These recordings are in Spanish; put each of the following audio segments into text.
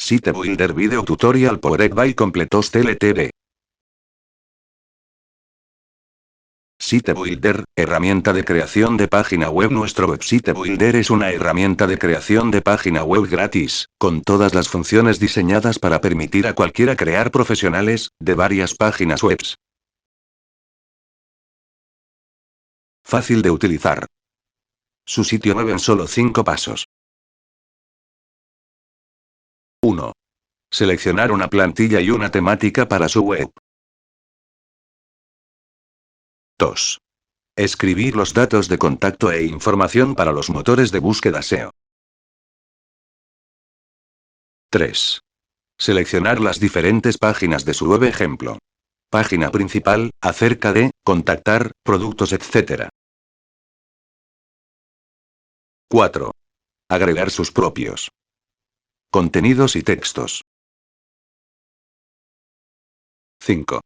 Site Builder Video Tutorial Powered by Completos TLTV. Site Builder, herramienta de creación de página web. Nuestro Website Builder es una herramienta de creación de página web gratis, con todas las funciones diseñadas para permitir a cualquiera crear profesionales, de varias páginas web. Fácil de utilizar. Su sitio web en solo 5 pasos. 1. Seleccionar una plantilla y una temática para su web. 2. Escribir los datos de contacto e información para los motores de búsqueda SEO. 3. Seleccionar las diferentes páginas de su web, ejemplo. Página principal, acerca de, contactar, productos, etc. 4. Agregar sus propios contenidos y textos. 5.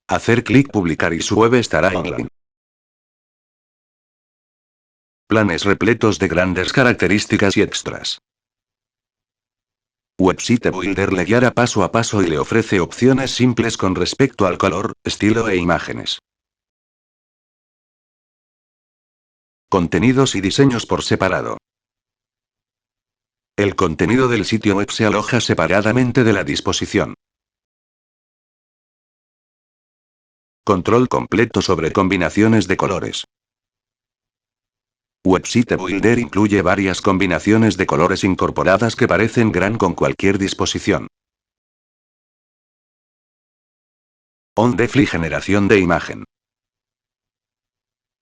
Hacer clic publicar y su web estará online. Planes repletos de grandes características y extras. Website Builder le guiará paso a paso y le ofrece opciones simples con respecto al color, estilo e imágenes. Contenidos y diseños por separado. El contenido del sitio web se aloja separadamente de la disposición. Control completo sobre combinaciones de colores. Website Builder incluye varias combinaciones de colores incorporadas que parecen gran con cualquier disposición. On-the-fly generación de imagen.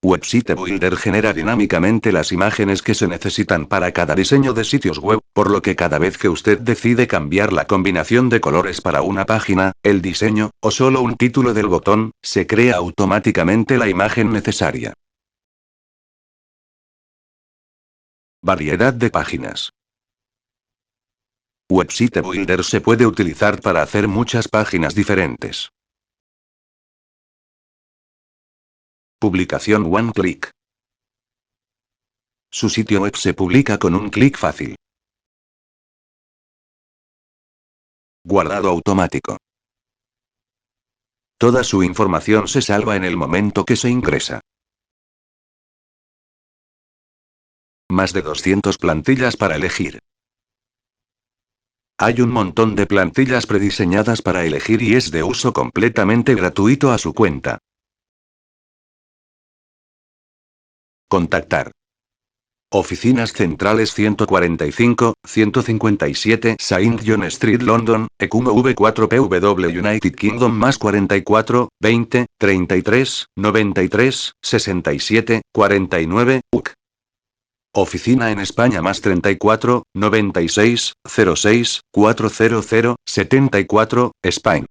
Website Builder genera dinámicamente las imágenes que se necesitan para cada diseño de sitios web, por lo que cada vez que usted decide cambiar la combinación de colores para una página, el diseño, o solo un título del botón, se crea automáticamente la imagen necesaria. Variedad de páginas. Website Builder se puede utilizar para hacer muchas páginas diferentes. Publicación One Click. Su sitio web se publica con un clic fácil. Guardado automático. Toda su información se salva en el momento que se ingresa. Más de 200 plantillas para elegir. Hay un montón de plantillas prediseñadas para elegir y es de uso completamente gratuito a su cuenta. Contactar. Oficinas centrales 145, 157 Saint John Street, London, EQMV 4PW, United Kingdom, más 44, 20, 33, 93, 67, 49, UK. Oficina en España, más 34, 96, 06, 400, 74, Spain.